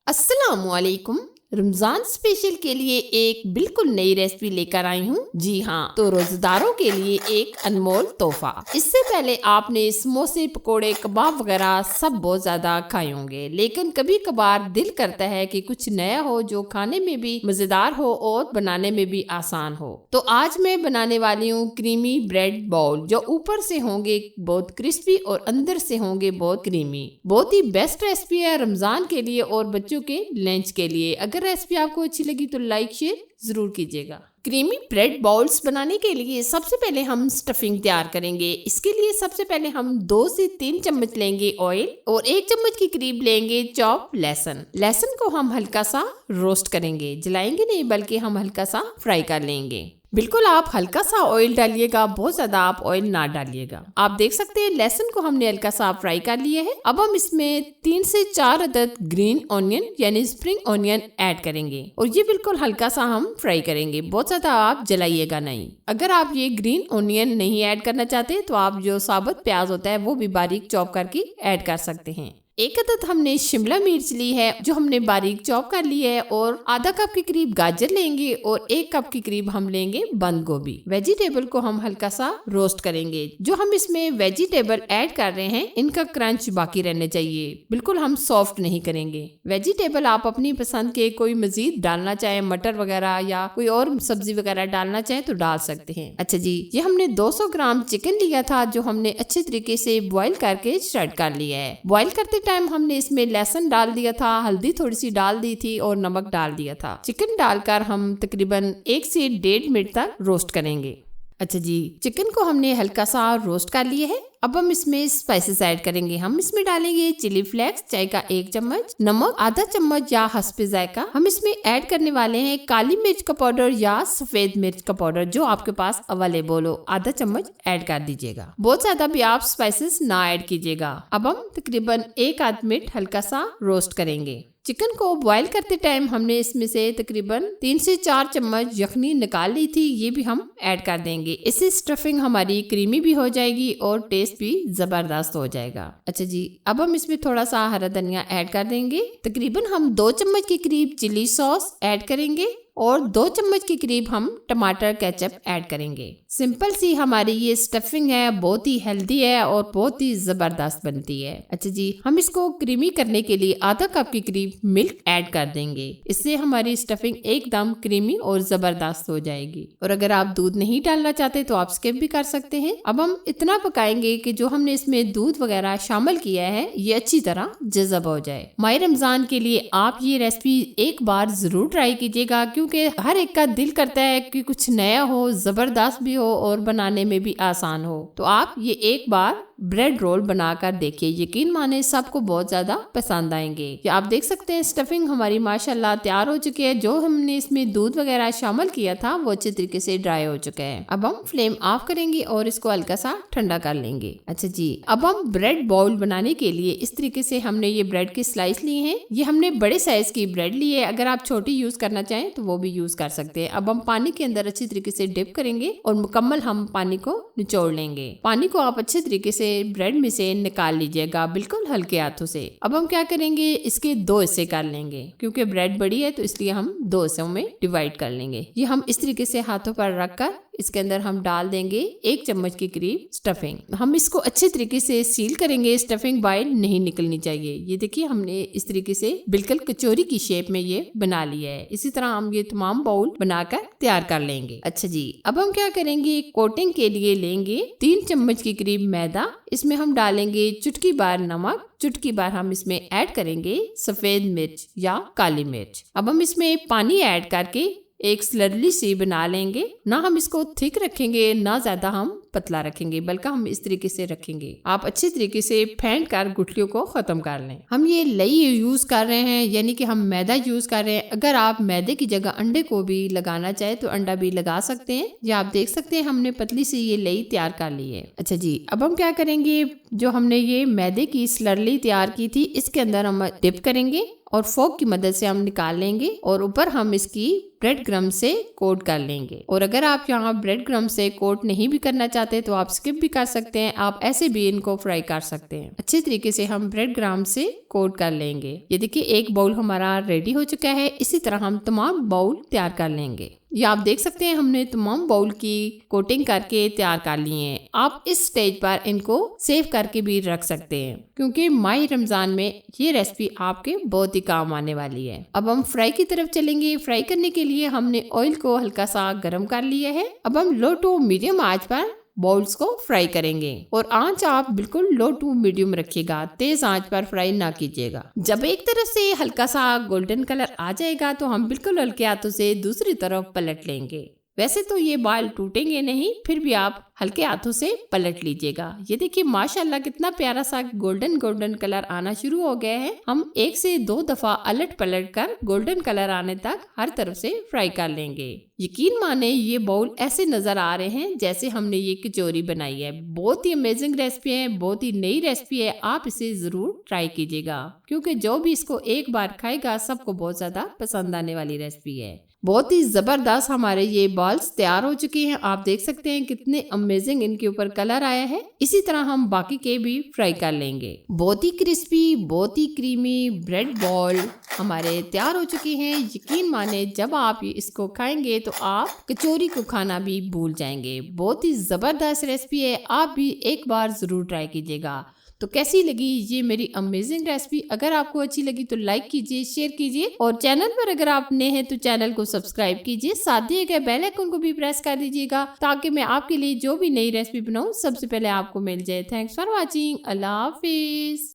अस्सलामुअलैकुम। रमजान स्पेशल के लिए एक बिल्कुल नई रेसिपी लेकर आई हूँ। जी हाँ, तो रोजेदारों के लिए एक अनमोल तोहफा। इससे पहले आपने समोसे, पकोड़े, कबाब वगैरह सब बहुत ज्यादा खाए होंगे, लेकिन कभी कभार दिल करता है कि कुछ नया हो जो खाने में भी मजेदार हो और बनाने में भी आसान हो। तो आज मैं बनाने वाली हूँ क्रीमी ब्रेड बाउल, जो ऊपर से होंगे बहुत क्रिस्पी और अंदर से होंगे बहुत क्रीमी। बहुत ही बेस्ट रेसिपी है रमजान के लिए और बच्चों के लंच के लिए। अगर रेसिपी आपको अच्छी लगी तो लाइक शेयर जरूर कीजिएगा। क्रीमी ब्रेड बाउल्स बनाने के लिए सबसे पहले हम स्टफिंग तैयार करेंगे। इसके लिए सबसे पहले हम 2 से 3 चम्मच लेंगे ऑयल और 1 चम्मच के करीब लेंगे चॉप लहसुन। लहसुन को हम हल्का सा रोस्ट करेंगे, जलाएंगे नहीं बल्कि हम हल्का सा फ्राई कर लेंगे। बिल्कुल आप हल्का सा ऑयल डालिएगा, बहुत ज्यादा आप ऑयल ना डालिएगा। आप देख सकते हैं लहसुन को हमने हल्का सा फ्राई कर लिया है। अब हम इसमें 3 से 4 अदद ग्रीन ऑनियन यानी स्प्रिंग ऑनियन ऐड करेंगे और ये बिल्कुल हल्का सा हम फ्राई करेंगे, बहुत ज्यादा आप जलाइएगा नहीं। अगर आप ये ग्रीन ऑनियन नहीं ऐड करना चाहते तो आप जो साबुत प्याज होता है वो भी बारीक चॉप करके ऐड कर सकते हैं। 1 अदद हमने शिमला मिर्च ली है जो हमने बारीक चॉप कर ली है और आधा कप के करीब गाजर लेंगे और 1 कप के करीब हम लेंगे बंद गोभी। वेजिटेबल को हम हल्का सा रोस्ट करेंगे। जो हम इसमें वेजिटेबल ऐड कर रहे हैं इनका क्रंच बाकी रहने चाहिए, बिल्कुल हम सॉफ्ट नहीं करेंगे। वेजिटेबल आप अपनी पसंद के कोई मजीद डालना चाहे, मटर वगैरह या कोई और सब्जी वगैरह डालना चाहे तो डाल सकते हैं। अच्छा जी, ये हमने 200 ग्राम चिकन लिया था जो हमने अच्छे तरीके से बॉईल करके स्टार्ट कर लिया है। बॉईल करते टाइम हमने इसमें लहसुन डाल दिया था, हल्दी थोड़ी सी डाल दी थी और नमक डाल दिया था। चिकन डालकर हम तकरीबन 1 से 1.5 मिनट तक रोस्ट करेंगे। अच्छा जी, चिकन को हमने हल्का सा रोस्ट कर लिया है। अब हम इसमें स्पाइसेस ऐड करेंगे। हम इसमें डालेंगे चिली फ्लेक्स चाय का 1 चम्मच, नमक आधा चम्मच या हस्बे जायका। हम इसमें ऐड करने वाले हैं काली मिर्च का पाउडर या सफेद मिर्च का पाउडर, जो आपके पास अवेलेबल हो, आधा चम्मच ऐड कर दीजिएगा। बहुत ज्यादा भी आप स्पाइसेस ना ऐड कीजिएगा। अब हम तकरीबन 1 आध मिनट हल्का सा रोस्ट करेंगे। चिकन को बॉईल करते टाइम हमने इसमें से तकरीबन 3 से 4 चम्मच यखनी निकाल ली थी, ये भी हम ऐड कर देंगे। इससे स्टफिंग हमारी क्रीमी भी हो जाएगी और टेस्ट भी जबरदस्त हो जाएगा। अच्छा जी, अब हम इसमें थोड़ा सा हरा धनिया ऐड कर देंगे। तकरीबन हम 2 चम्मच के करीब चिली सॉस ऐड करेंगे और 2 चम्मच के करीब हम टमाटर केचप ऐड करेंगे। सिंपल सी हमारी ये स्टफिंग है, बहुत ही हेल्दी है और बहुत ही जबरदस्त बनती है। अच्छा जी, हम इसको क्रीमी करने के लिए आधा कप के करीब मिल्क ऐड कर देंगे। इससे हमारी स्टफिंग एकदम क्रीमी और जबरदस्त हो जाएगी। और अगर आप दूध नहीं डालना चाहते तो आप स्किप भी कर सकते हैं। अब हम इतना पकाएंगे कि जो हमने इसमें दूध वगैरह शामिल किया है ये अच्छी तरह जज़ब हो जाए। माह रमजान के लिए आप ये रेसिपी एक बार जरूर ट्राई कीजिएगा, क्योंकि हर एक का दिल करता है कि कुछ नया हो, जबरदस्त भी हो और बनाने में भी आसान हो। तो आप ये एक बार ब्रेड रोल बनाकर देखिए, यकीन माने सबको बहुत ज्यादा पसंद आएंगे। ये आप देख सकते हैं स्टफिंग हमारी माशाल्लाह तैयार हो चुकी है। जो हमने इसमें दूध वगैरह शामिल किया था वो अच्छे तरीके से ड्राई हो चुका है। अब हम फ्लेम ऑफ करेंगे और इसको हल्का सा ठंडा कर लेंगे। अच्छा जी, अब हम ब्रेड बाउल बनाने के लिए इस तरीके से हमने ये ब्रेड की स्लाइस ली है। ये हमने बड़े साइज की ब्रेड ली है, अगर आप छोटी यूज करना चाहें तो वो भी यूज कर सकते हैं। अब हम पानी के अंदर अच्छी तरीके से डिप करेंगे और मुकम्मल हम पानी को निचोड़ लेंगे। पानी को आप अच्छे तरीके से ब्रेड में से निकाल लीजिएगा, बिल्कुल हल्के हाथों से। अब हम क्या करेंगे, इसके 2 हिस्से कर लेंगे, क्योंकि ब्रेड बड़ी है तो इसलिए हम 2 हिस्सों में डिवाइड कर लेंगे। ये हम इस तरीके से हाथों पर रखकर इसके अंदर हम डाल देंगे 1 चम्मच के करीब स्टफिंग। हम इसको अच्छे तरीके से सील करेंगे, स्टफिंग बाहर नहीं निकलनी चाहिए। ये देखिए हमने इस तरीके से बिल्कुल कचौरी की शेप में ये बना लिया है। इसी तरह हम ये तमाम बाउल बनाकर तैयार कर लेंगे। अच्छा जी, अब हम क्या करेंगे, कोटिंग के लिए लेंगे 3 चम्मच के करीब मैदा। इसमें हम डालेंगे चुटकी भर नमक, चुटकी भर हम इसमें ऐड करेंगे सफेद मिर्च या काली मिर्च। अब हम इसमें पानी ऐड करके एक स्लरली सी बना लेंगे। ना हम इसको थिक रखेंगे ना ज्यादा हम पतला रखेंगे, बल्कि हम इस तरीके से रखेंगे। आप अच्छी तरीके से फेंट कर गुठलियों को खत्म कर लें। हम ये लई यूज कर रहे हैं, यानी कि हम मैदा यूज कर रहे हैं। अगर आप मैदे की जगह अंडे को भी लगाना चाहे तो अंडा भी लगा सकते हैं। या आप देख सकते हैं हमने पतली सी ये लई तैयार कर ली है। अच्छा जी, अब हम क्या करेंगे, जो हमने ये मैदे की स्लरली तैयार की थी इसके अंदर हम डिप करेंगे और फोक की मदद से हम निकाल लेंगे और ऊपर हम इसकी ब्रेड क्रम्ब से कोट कर लेंगे। और अगर आप यहाँ ब्रेड क्रम्ब से कोट नहीं भी करना चाहते तो आप स्किप भी कर सकते हैं, आप ऐसे भी इनको फ्राई कर सकते हैं। अच्छे तरीके से हम ब्रेड क्रम्ब से कोट कर लेंगे। ये देखिए एक बाउल हमारा रेडी हो चुका है। इसी तरह हम तमाम बाउल तैयार कर लेंगे। ये आप देख सकते हैं हमने तमाम बाउल की कोटिंग करके तैयार कर लिए हैं। आप इस स्टेज पर इनको सेव करके भी रख सकते हैं, क्योंकि माह रमजान में ये रेसिपी आपके बहुत ही काम आने वाली है। अब हम फ्राई की तरफ चलेंगे। फ्राई करने के लिए हमने ऑयल को हल्का सा गर्म कर लिया है। अब हम लो टू मीडियम आंच पर बॉल्स को फ्राई करेंगे और आंच आप बिल्कुल लो टू मीडियम रखिएगा, तेज आंच पर फ्राई ना कीजिएगा। जब एक तरफ से हल्का सा गोल्डन कलर आ जाएगा तो हम बिल्कुल हल्के हाथों से दूसरी तरफ पलट लेंगे। वैसे तो ये बाल टूटेंगे नहीं, फिर भी आप हल्के हाथों से पलट लीजिएगा। ये देखिए माशाल्लाह कितना प्यारा सा गोल्डन गोल्डन कलर आना शुरू हो गया है। हम 1 से 2 दफा अलट पलट कर गोल्डन कलर आने तक हर तरफ से फ्राई कर लेंगे। यकीन माने ये बाउल ऐसे नजर आ रहे हैं जैसे हमने ये कचौरी बनाई है। बहुत ही अमेजिंग रेसिपी है, बहुत ही नई रेसिपी है। आप इसे जरूर ट्राई कीजिएगा, क्योंकि जो भी इसको एक बार खाएगा सबको बहुत ज्यादा पसंद आने वाली रेसिपी है। बहुत ही जबरदस्त हमारे ये बॉल्स तैयार हो चुके हैं। आप देख सकते हैं कितने अमेजिंग इनके ऊपर कलर आया है। इसी तरह हम बाकी के भी फ्राई कर लेंगे। बहुत ही क्रिस्पी, बहुत ही क्रीमी ब्रेड बॉल हमारे तैयार हो चुके हैं। यकीन माने जब आप इसको खाएंगे तो आप कचौरी को खाना भी भूल जाएंगे। बहुत ही जबरदस्त रेसिपी है, आप भी एक बार जरूर ट्राई कीजिएगा। तो कैसी लगी ये मेरी अमेजिंग रेसिपी? अगर आपको अच्छी लगी तो लाइक कीजिए, शेयर कीजिए और चैनल पर अगर आप नए हैं तो चैनल को सब्सक्राइब कीजिए। साथ दिए गए बेल आइकन को भी प्रेस कर दीजिएगा, ताकि मैं आपके लिए जो भी नई रेसिपी बनाऊं सबसे पहले आपको मिल जाए। Thanks for watching. Allah Hafiz.